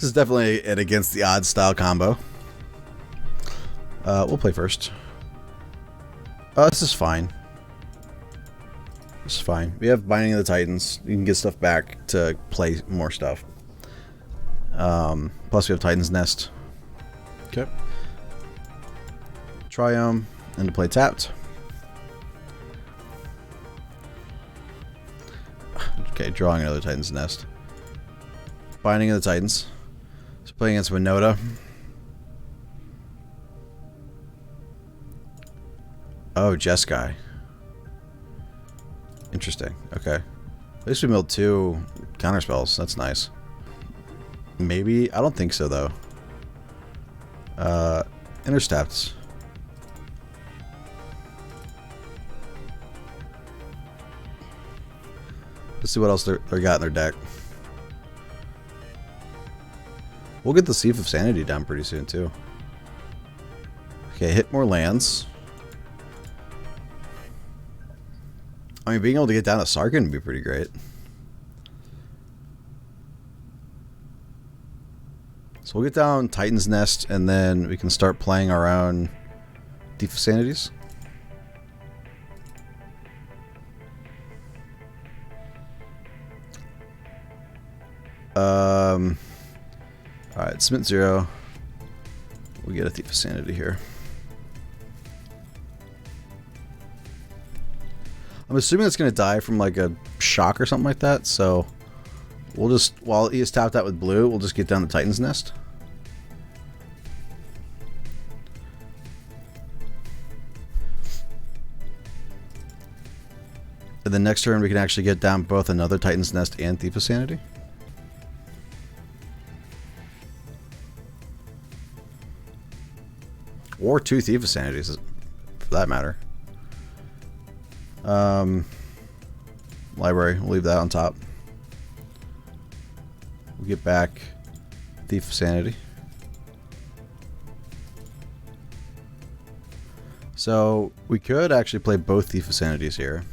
is definitely an against the odds style combo. We'll play first. This is fine. This is fine. We have Binding of the Titans. You can get stuff back to play more stuff. Plus we have Titan's Nest. Okay. Triome, and to play tapped. Okay, drawing another Titan's Nest. Binding of the Titans. So playing against Winota. Oh, Jeskai. Interesting. Okay. At least we milled 2 counterspells. That's nice. Maybe? I don't think so, though. Intercepts. Let's see what else they got in their deck. We'll get the Thief of Sanity down pretty soon, too. Okay, hit more lands. I mean, being able to get down to Sarkhan would be pretty great. So we'll get down Titan's Nest, and then we can start playing our own Thief of Sanities. Alright, Smith 0. We get a Thief of Sanity here. I'm assuming it's going to die from like a shock or something like that, so we'll just, while he is tapped out with blue, we'll just get down the Titan's Nest. And then next turn we can actually get down both another Titan's Nest and Thief of Sanity. Or 2 Thief of Sanities, for that matter. Library, we'll leave that on top. We'll get back Thief of Sanity. So we could actually play both Thief of Sanities here.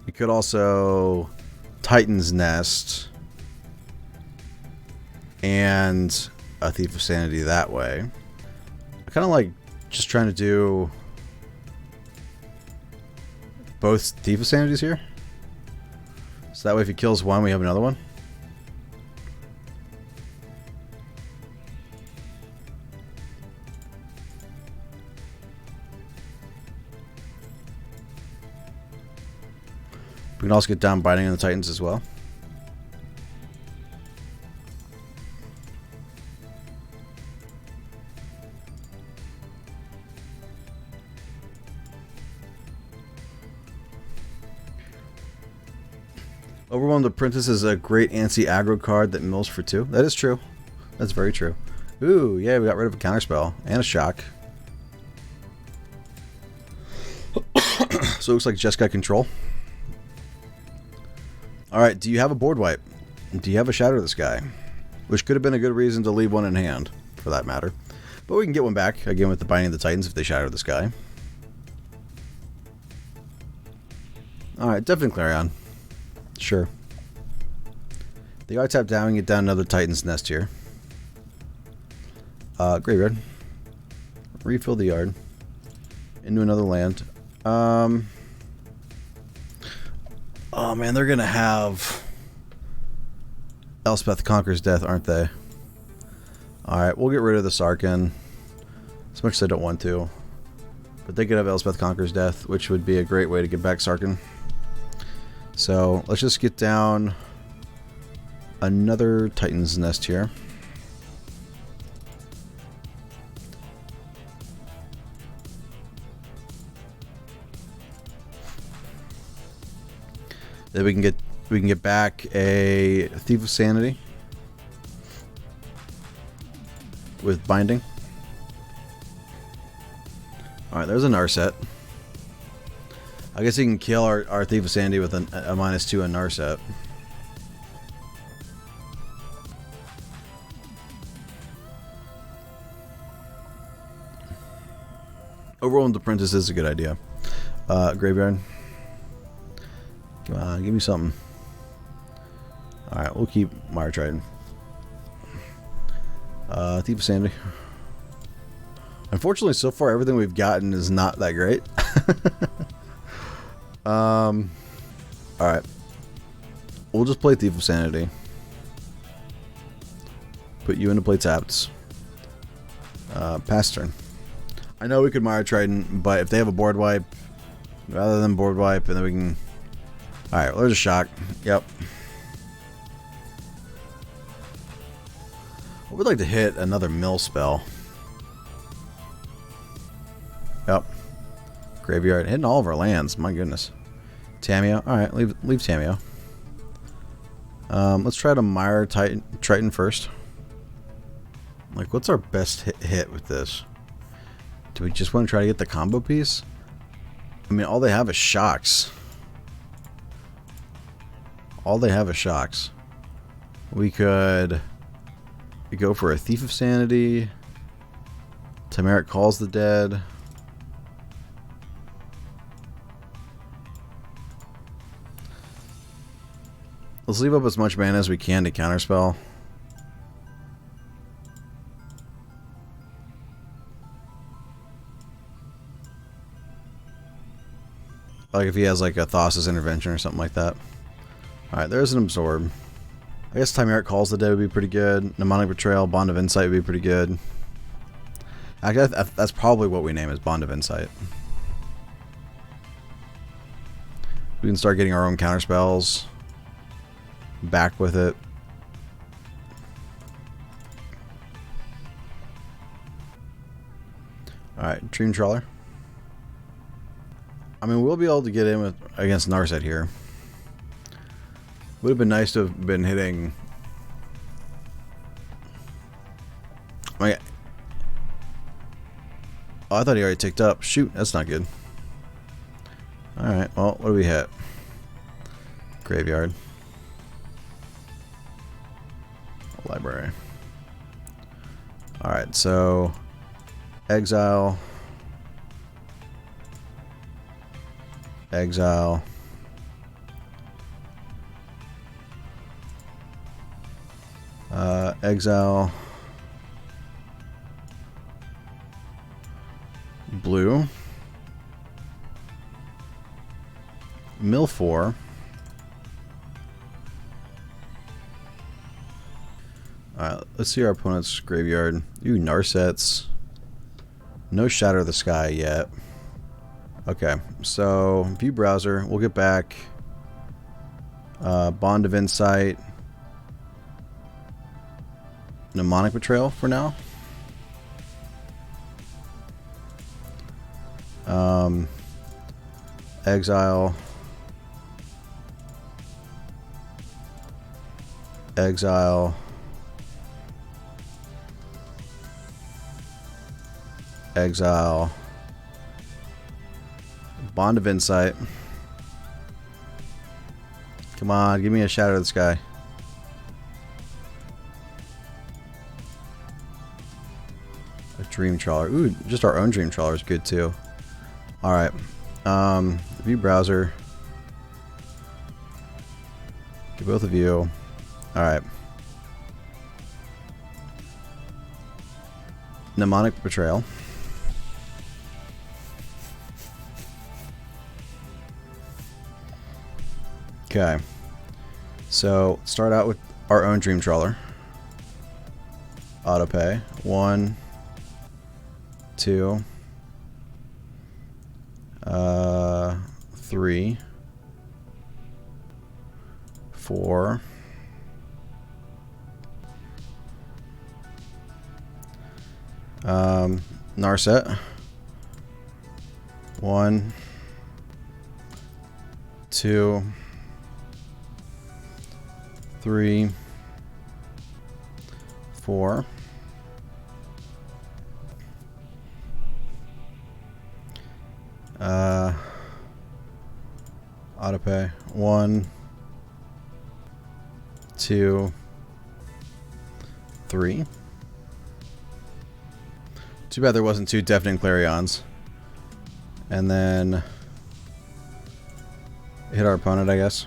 We could also Titan's Nest and a Thief of Sanity that way. I kind of like just trying to do both Thief of Sanities here. So that way if he kills one, we have another one. We can also get down Binding on the Titans as well. Overwhelmed Apprentice is a great anti-aggro card that mills for 2. That is true. That's very true. Ooh, yeah, we got rid of a counterspell and a shock. So it looks like Jeskai Control. Alright, do you have a board wipe? Do you have a Shatter the Sky? Which could have been a good reason to leave one in hand, for that matter. But we can get one back, again with the Binding of the Titans if they Shatter the Sky. Alright, definitely Clarion. Sure. The yard tap down and get down another Titan's Nest here. Graveyard. Refill the yard. Into another land. Oh man, they're gonna have Elspeth Conquers Death, aren't they? Alright, we'll get rid of the Sarkhan. As much as I don't want to. But they could have Elspeth Conquers Death, which would be a great way to get back Sarkhan. So let's just get down another Titan's Nest here. Then we can get back a Thief of Sanity with Binding. All right, there's an Narset. I guess he can kill our Thief of Sanity with a -2 on Narset. Overwhelmed Apprentice is a good idea. Graveyard. Come on, give me something. Alright, we'll keep Mire Triton. Thief of Sanity. Unfortunately, so far everything we've gotten is not that great. Alright. We'll just play Thief of Sanity. Put you into play tapped. Pass turn. I know we could Mire Triton, but if they have a board wipe, rather than board wipe, and then we can... Alright, well, there's a shock. Yep. I would like to hit another mill spell. Yep. Graveyard. Hitting all of our lands. My goodness. Tamiyo. Alright, leave Tamiyo. Let's try to Mire Triton first. Like, what's our best hit with this? Do we just want to try to get the combo piece? I mean, all they have is shocks. All they have is shocks. We could go for a Thief of Sanity. Tymaret calls the dead. Let's leave up as much mana as we can to counterspell. Like if he has like a Thassa's Intervention or something like that. Alright, there's an Absorb. I guess Tymaret calls the dead would be pretty good. Mnemonic Betrayal, Bond of Insight would be pretty good. Actually, that's probably what we name as Bond of Insight. We can start getting our own counterspells. Back with it. Alright, Dream Trawler. I mean, we'll be able to get in against Narset here. Would have been nice to have been hitting... Oh, I thought he already ticked up. Shoot, that's not good. Alright, well, what do we hit? Graveyard. Library. Alright, so... Exile... Exile. Exile. Blue. Mill 4. Alright, let's see our opponent's graveyard. Ooh, Narsets. No Shatter of the Sky yet. Okay, so view browser. We'll get back Bond of Insight, Mnemonic Betrayal for now. Exile, Exile, Exile. Bond of Insight. Come on, give me a Shadow of the Sky. A Dream Trawler. Ooh, just our own Dream Trawler is good too. Alright. View browser. Get both of you. Alright. Mnemonic Betrayal. Okay, so start out with our own Dream Trawler. Autopay. 1, 2, 3, 4. Narset. 1, 2, 3, 4. Autopay. 1, 2, 3. Too bad there wasn't 2 Deafening Clarions. And then hit our opponent, I guess.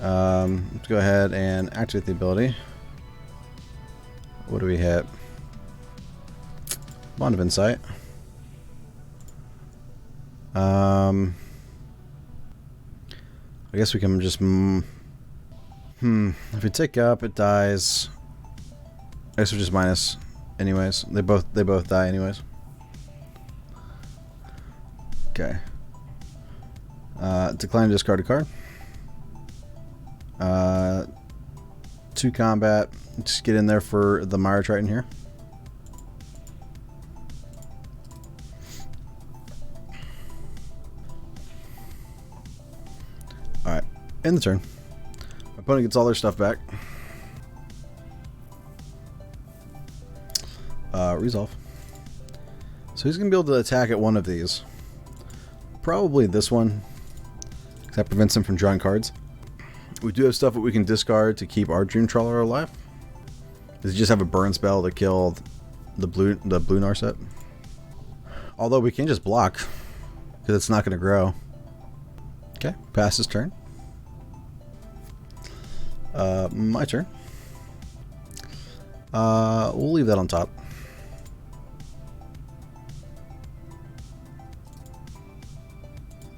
Let's go ahead and activate the ability. What do we hit? Bond of Insight. I guess we can just... If we take up, it dies. I guess we're just minus anyways. They both die anyways. Okay. Decline to discard a card. 2 combat. Just get in there for the Mire Triton here. Alright. End the turn. My opponent gets all their stuff back. Resolve. So he's going to be able to attack at one of these. Probably this one. Because that prevents him from drawing cards. We do have stuff that we can discard to keep our Dream Trawler alive. Does he just have a burn spell to kill the blue Narset? Although we can just block. Because it's not going to grow. Okay, pass his turn. My turn. We'll leave that on top.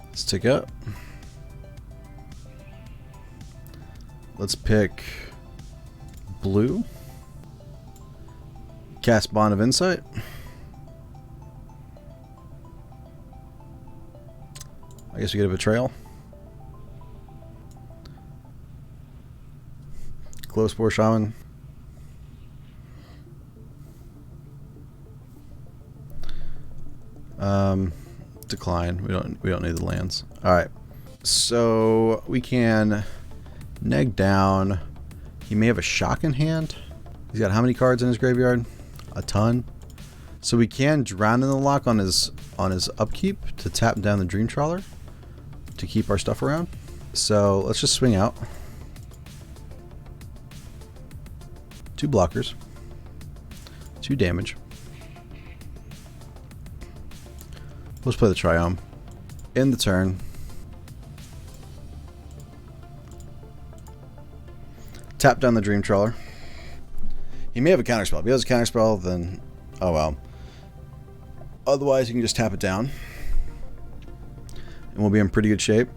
Let's take up. Let's pick blue. Cast Bond of Insight. I guess we get a Betrayal. Glowspore Shaman. Decline. We don't need the lands. Alright. So we can neg down. He may have a shock in hand. He's got how many cards in his graveyard? A ton. So we can drown in the Loch on his upkeep to tap down the Dream Trawler to keep our stuff around. So let's just swing out. 2 blockers. 2 damage. Let's play the Triome. End the turn. Tap down the Dream Trawler. He may have a counterspell. If he has a counterspell, then oh well. Otherwise, you can just tap it down. And we'll be in pretty good shape.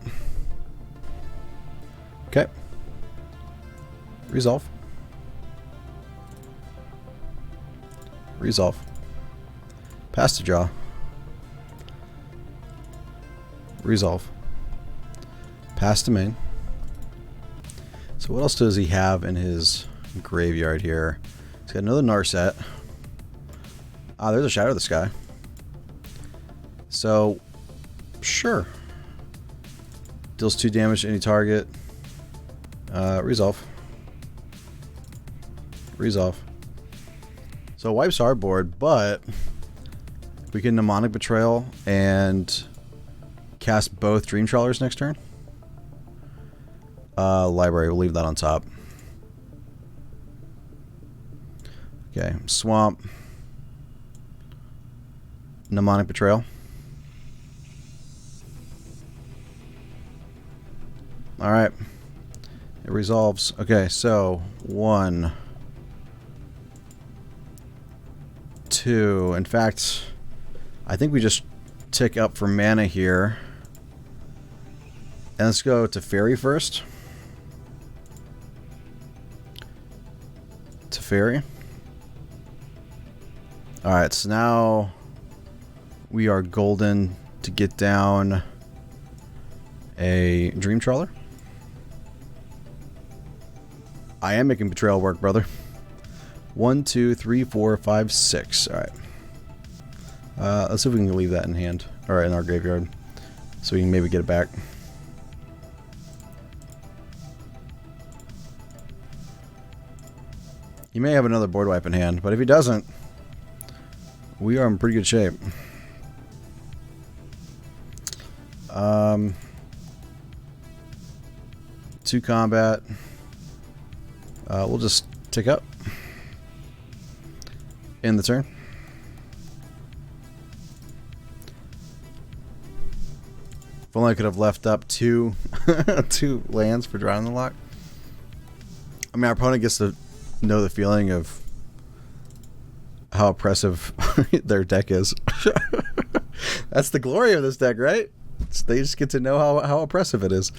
Okay. Resolve. Resolve. Pass to draw. Resolve. Pass to main. So what else does he have in his graveyard here? He's got another Narset. Ah, there's a Shadow of the Sky. So, sure. Deals 2 damage to any target. Resolve. Resolve. So wipes our board, but we can Mnemonic Betrayal and cast both Dream Trawlers next turn. Library, we'll leave that on top. Okay, Swamp. Mnemonic Betrayal. Alright. It resolves. Okay, so 1, 2. In fact, I think we just tick up for mana here. And let's go to Fairy first. To Fairy. Alright, so now we are golden to get down a Dream Trawler. I am making Betrayal work, brother. 1, 2, 3, 4, 5, 6. Alright. Let's see if we can leave that in hand. Or in our graveyard. So we can maybe get it back. He may have another board wipe in hand, but if he doesn't, we are in pretty good shape. 2 combat. We'll just tick up. End the turn. If only I could have left up two, two lands for drawing the Loch. I mean, our opponent gets to know the feeling of how oppressive their deck is. That's the glory of this deck, right? They just get to know how oppressive it is.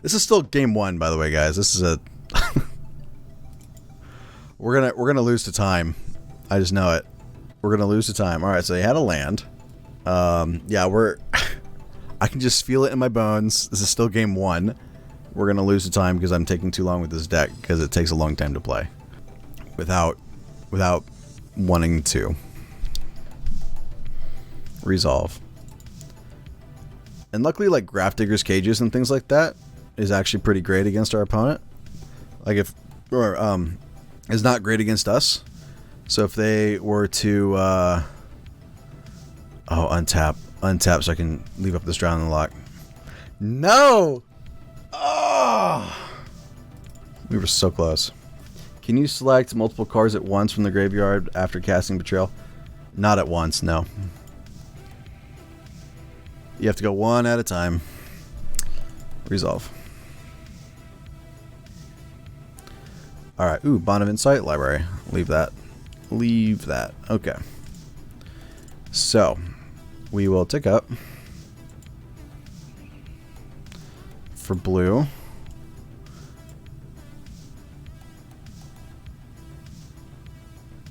This is still game one, by the way, guys. This is a we're gonna lose to time. I just know it. We're gonna lose to time. All right, so they had a land. Yeah, I can just feel it in my bones. This is still game one. We're gonna lose to time because I'm taking too long with this deck because it takes a long time to play without wanting to resolve. And luckily, like Grafdigger's cages and things like that is actually pretty great against our opponent. Like is not great against us. So if they were to untap so I can leave up this Drown in the Loch. No! Oh! We were so close. Can you select multiple cards at once from the graveyard after casting Betrayal? Not at once, no. You have to go one at a time. Resolve. Alright, ooh, Bond of Insight, library. Leave that. Leave that. Okay. So, we will tick up for blue.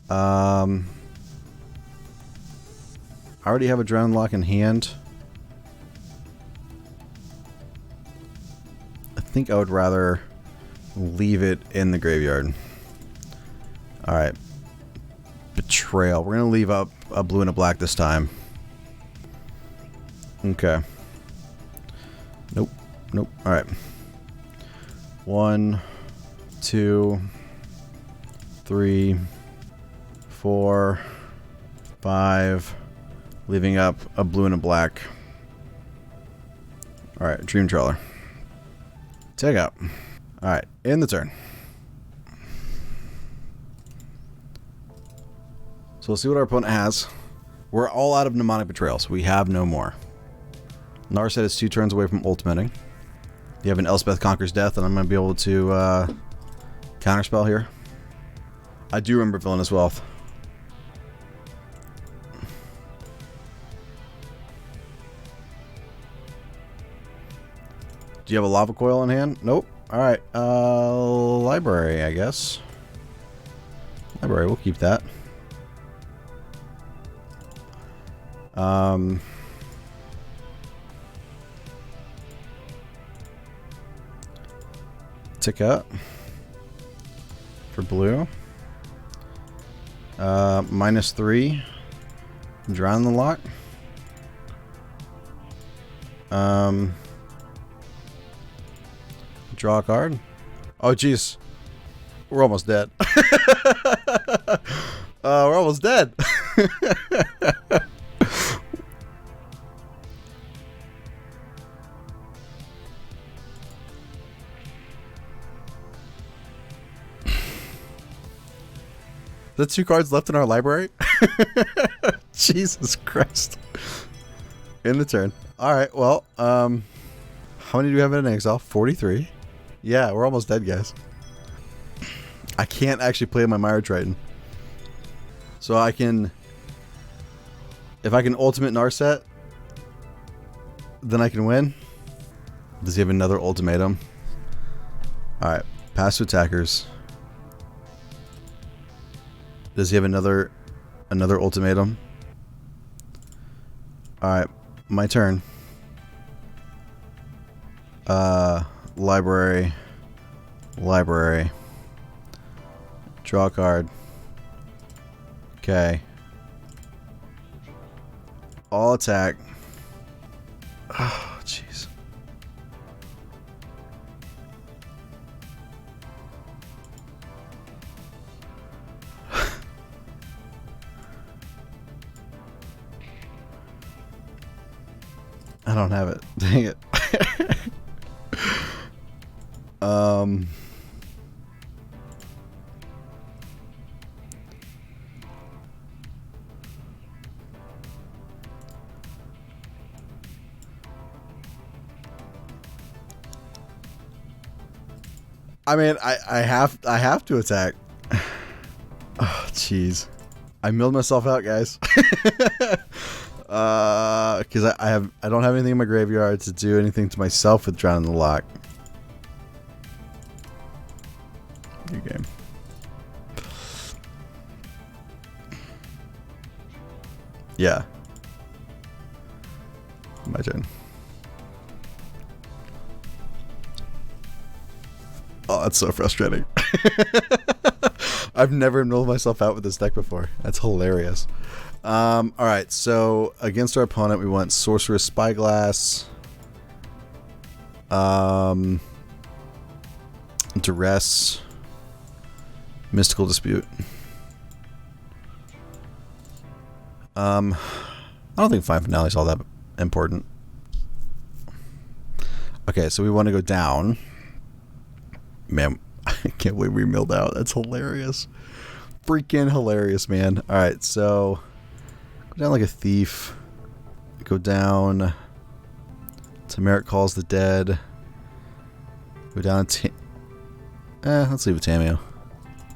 I already have a Drowned Loch in hand. I think I would rather leave it in the graveyard. Alright. Betrayal. We're going to leave up a blue and a black this time. Okay. Nope. Nope. Alright. 1, 2, 3, 4, 5. Leaving up a blue and a black. Alright, Dream Trawler. Take out. Alright, in the turn. So we'll see what our opponent has. We're all out of Mnemonic Betrayal, so we have no more. Narset is 2 turns away from ultimating. You have an Elspeth Conquers Death, and I'm going to be able to counterspell here. I do remember Villainous Wealth. Do you have a Lava Coil in hand? Nope. Alright, library, I guess. Library, we'll keep that. Tick up for blue. -3. Drown the Loch. Draw a card. Oh, jeez. We're almost dead. We're almost dead. The 2 cards left in our library? Jesus Christ. In the turn. Alright, well, how many do we have in exile? 43. Yeah, we're almost dead, guys. I can't actually play my Mire Triton. So I can... If I can ultimate Narset, then I can win. Does he have another ultimatum? Alright, pass to attackers. Does he have another ultimatum? Alright, my turn. Library. Library. Draw a card. Okay. All attack. Oh, jeez. I don't have it. Dang it. I mean, I have to attack. Oh, jeez. I milled myself out, guys. Because I don't have anything in my graveyard to do anything to myself with Drowning the Loch. Good game. Yeah. My turn. Oh, that's so frustrating. I've never milled myself out with this deck before. That's hilarious. Alright, so against our opponent, we want Sorcerous Spyglass, Duress, Mystical Dispute. I don't think Finality is all that important. Okay, so we want to go down. Man, I can't believe we milled out. That's hilarious. Freaking hilarious, man. Alright, so go down like a thief. Go down. Tymaret Calls the Dead. Go down. Let's leave it Tamiyo.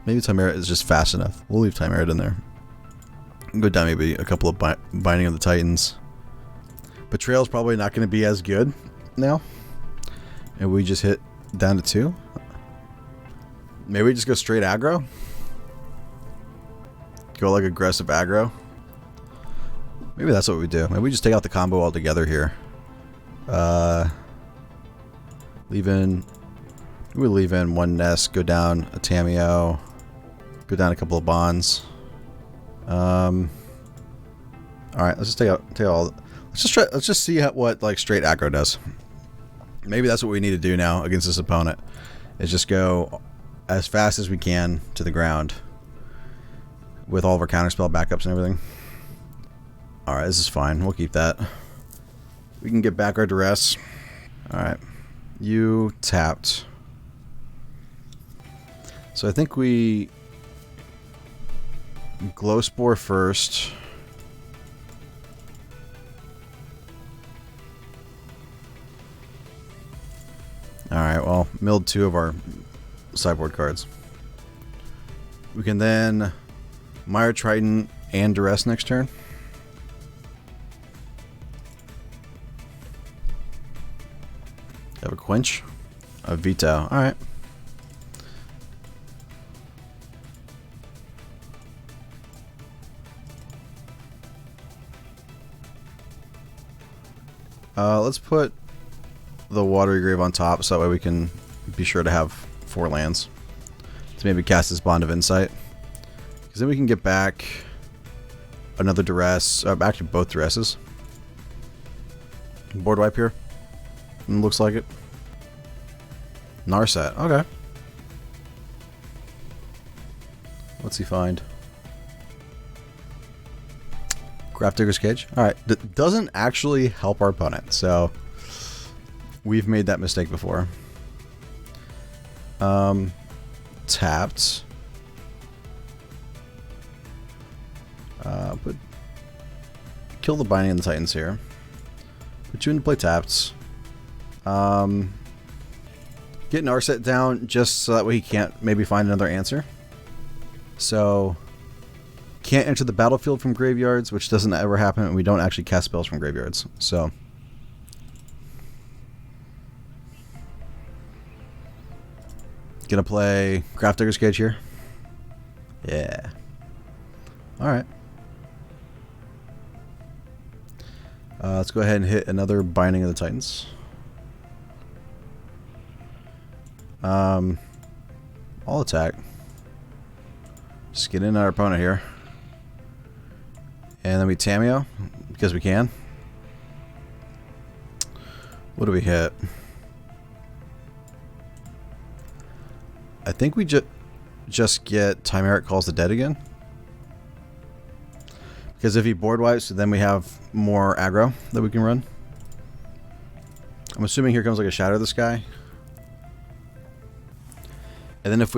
Maybe Tymaret is just fast enough. We'll leave Tymaret in there. Go down maybe a couple of Binding of the Titans. Betrayal is probably not going to be as good now. And we just hit down to 2. Maybe we just go straight aggro. Go like aggressive aggro. Maybe that's what we do. Maybe we just take out the combo altogether here. We leave in one Nest, go down a Tamiyo, go down a couple of bonds. All right, let's just take out all. Let's just see what like straight aggro does. Maybe that's what we need to do now against this opponent. Is just go as fast as we can to the ground with all of our counterspell backups and everything. All right, this is fine. We'll keep that. We can get back our Duress. All right, you tapped. So I think we Glowspore first. Alright, well, milled 2 of our sideboard cards. We can then Mire Triton and Duress next turn. Have a Quench. A Veto. Alright. Let's put the Watery Grave on top so that way we can be sure to have 4 lands to maybe cast this Bond of Insight, because then we can get back another Duress, actually both Duresses. Board wipe here. Looks like it. Narset, okay. What's he find? Grafdigger's Cage. Alright, doesn't actually help our opponent, so we've made that mistake before. Tapped. But kill the Binding of the Titans here. Put you into play tapped. Get Narset down just so that way he can't maybe find another answer. So can't enter the battlefield from graveyards, which doesn't ever happen, and we don't actually cast spells from graveyards. So gonna play Grafdigger's Cage here. Yeah. Alright. Let's go ahead and hit another Binding of the Titans. I'll attack. Just get in our opponent here. And then we Tamiyo, because we can. What do we hit? I think we just get Tymaret Calls the Dead again. Because if he board wipes, then we have more aggro that we can run. I'm assuming here comes like a Shatter the Sky. And then if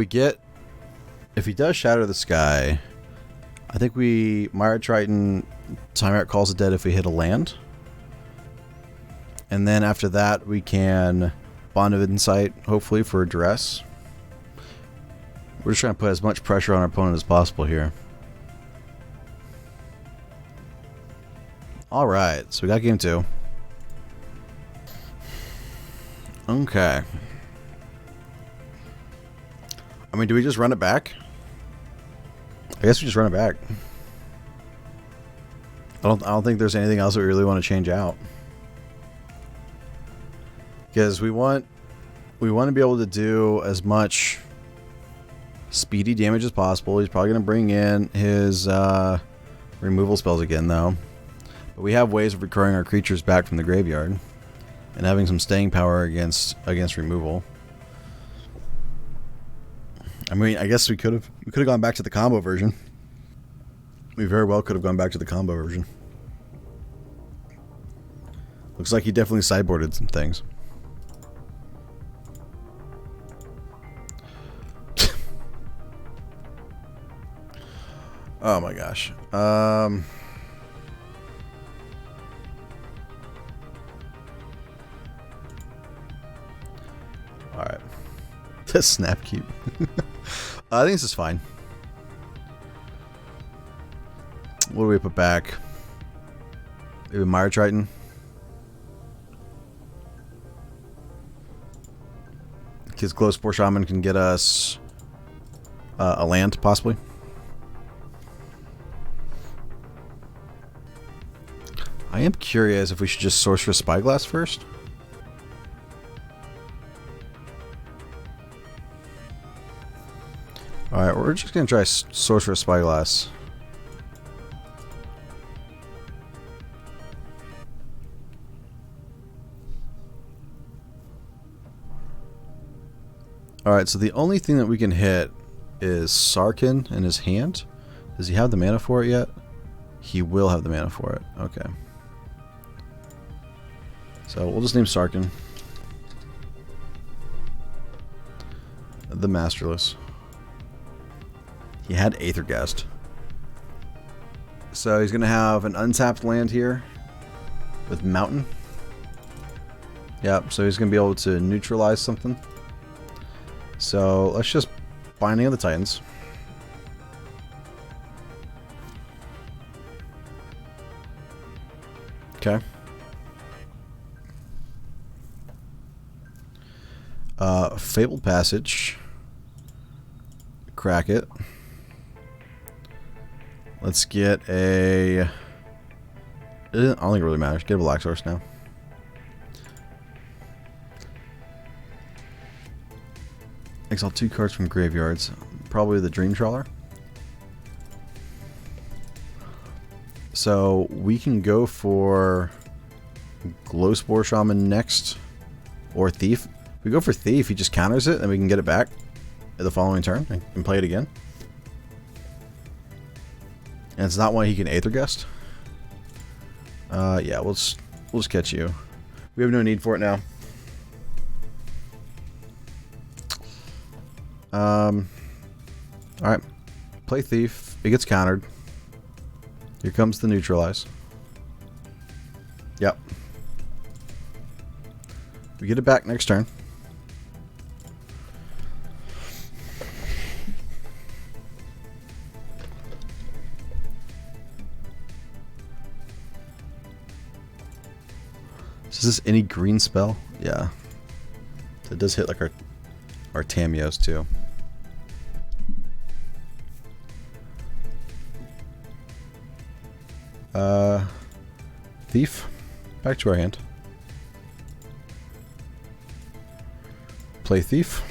he does Shatter the Sky, I think we Mire Triton, Tymaret Calls the Dead if we hit a land. And then after that we can Bond of Insight, hopefully, for Duress. We're just trying to put as much pressure on our opponent as possible here. Alright, so we got game 2. Okay. I mean, do we just run it back? I guess we just run it back. I don't think there's anything else that we really want to change out. Because we want to be able to do as much speedy damage as possible. He's probably going to bring in his removal spells again, though. But we have ways of recurring our creatures back from the graveyard and having some staying power against removal. I mean, I guess we could have gone back to the combo version. We very well could have gone back to the combo version. Looks like he definitely sideboarded some things. Oh my gosh. Alright. The snap cube. I think this is fine. What do we put back? Maybe Mire Triton. Because Glowspore Shaman can get us a land, possibly. I am curious if we should just Sorcerous Spyglass first. Alright, we're just going to try Sorcerous Spyglass. Alright, so the only thing that we can hit is Sarkhan in his hand. Does he have the mana for it yet? He will have the mana for it. Okay. So we'll just name Sarkhan the Masterless. He had Aethergast. So he's going to have an untapped land here with Mountain. Yep, so he's going to be able to neutralize something. So let's just Binding of the Titans. Okay. Fabled Passage. Crack it. Let's get a... I don't think it really matters. Get a Black Source now. Exile 2 cards from graveyards. Probably the Dream Trawler. So we can go for Glowspore Shaman next. Or Thief. If we go for Thief, he just counters it and we can get it back the following turn and play it again. And it's not one he can Aethergast. Yeah, we'll just catch you. We have no need for it now. Alright. Play Thief. It gets countered. Here comes the Neutralize. Yep. We get it back next turn. Is this any green spell? Yeah. So it does hit like our Tamiyos too. Thief. Back to our hand. Play Thief.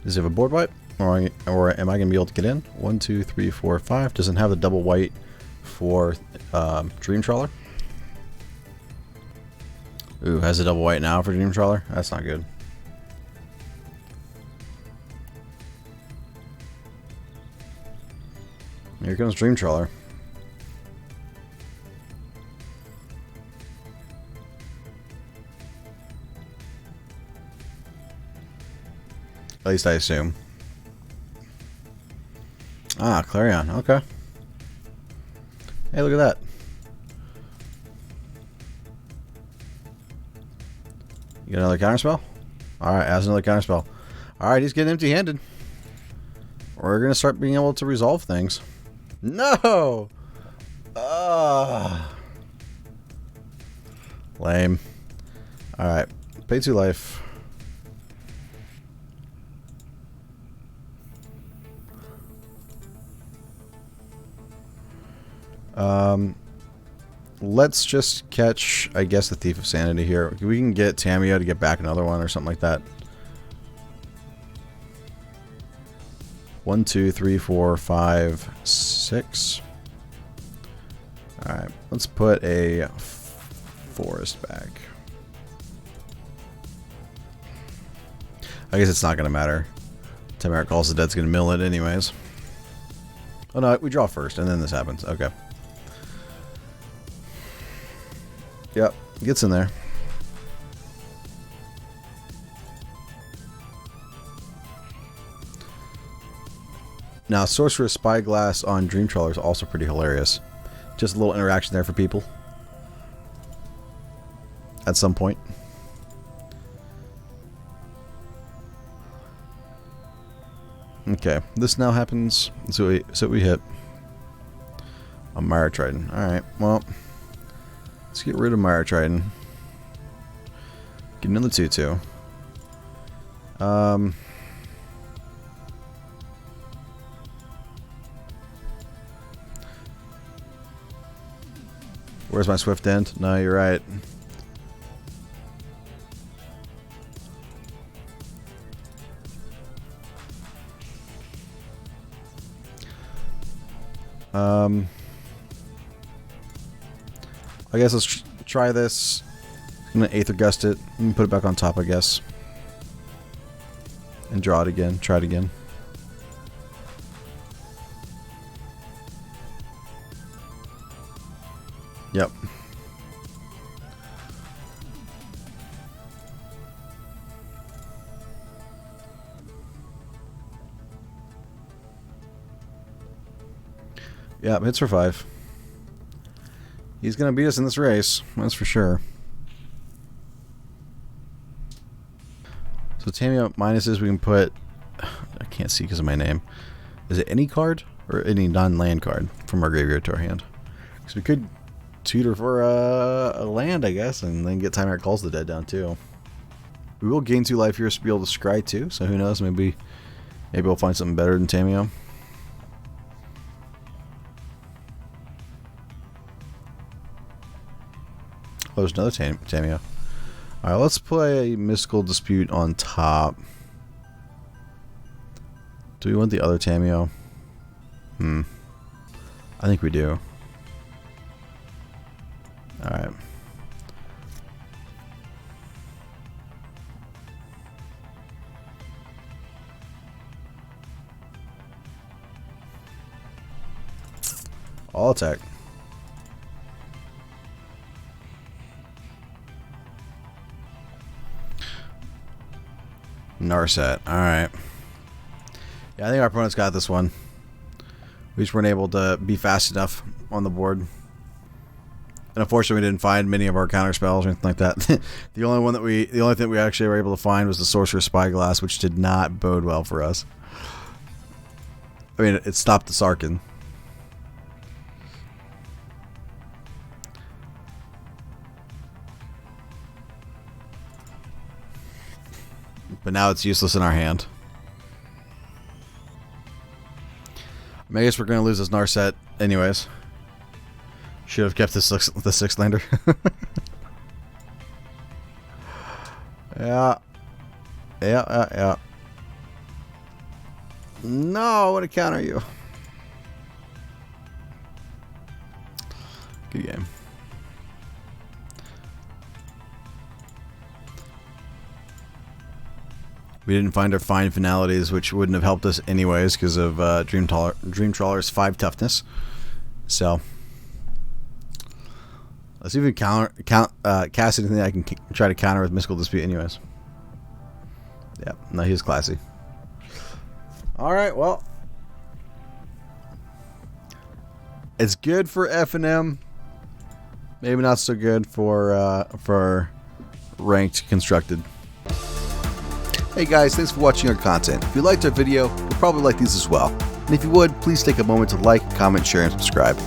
Does he have a board wipe? Or am I going to be able to get in? 1, 2, 3, 4, 5. Doesn't have the double white for Dream Trawler. Ooh, has a double white now for Dream Trawler? That's not good. Here comes Dream Trawler. At least I assume. Ah, Clarion. Okay. Hey, look at that. You got another counterspell? Alright, has another counterspell. Alright, he's getting empty-handed. We're going to start being able to resolve things. No! Lame. Alright, pay 2 life. Let's just catch, I guess, the Thief of Sanity here. We can get Tamiyo to get back another one or something like that. 1, 2, 3, 4, 5, 6. Alright, let's put a forest back. I guess it's not going to matter. Tymaret Calls the Dead's going to mill it anyways. Oh no, we draw first and then this happens. Okay. Yep, gets in there. Now, Sorcerous Spyglass on Dream Trawler is also pretty hilarious. Just a little interaction there for people. At some point. Okay, this now happens. So we hit a Mire Triton. Alright, well, let's get rid of Mire Triton. Get another 2/2. Where's my Swift End? No, you're right. I guess let's try this. I'm gonna Aether Gust it and put it back on top, I guess. And draw it again. Try it again. Yep. Yeah, hits for 5. He's going to beat us in this race, that's for sure. So Tamiyo minuses we can put... I can't see because of my name. Is it any card? Or any non-land card from our graveyard to our hand? Because we could tutor for a land, I guess, and then get Tymaret Calls the Dead down too. We will gain 2 life here to be able to scry too, so who knows, maybe we'll find something better than Tamiyo. Oh, there's another Tamiyo. Alright, let's play Mystical Dispute on top. Do we want the other Tamiyo? I think we do. Alright. All attack. Narset. Alright. Yeah, I think our opponent's got this one. We just weren't able to be fast enough on the board. And unfortunately we didn't find many of our counter spells or anything like that. The only thing we actually were able to find was the Sorcerous Spyglass, which did not bode well for us. I mean, it stopped the Sarkhan. But now it's useless in our hand. I guess we're going to lose this Narset anyways. Should have kept the 6-lander. Yeah. Yeah. No, I want to counter you. Good game. We didn't find our fine finalities, which wouldn't have helped us anyways because of Dream Trawler's 5 toughness. So let's even cast anything I can try to counter with Mystical Dispute anyways. Yeah, no, he's classy. Alright, well. It's good for F&M. Maybe not so good for ranked constructed. Hey guys, thanks for watching our content. If you liked our video, you'll probably like these as well. And if you would, please take a moment to like, comment, share, and subscribe.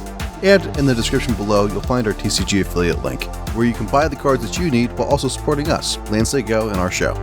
And in the description below, you'll find our TCG affiliate link, where you can buy the cards that you need while also supporting us, Lands They Go, and our show.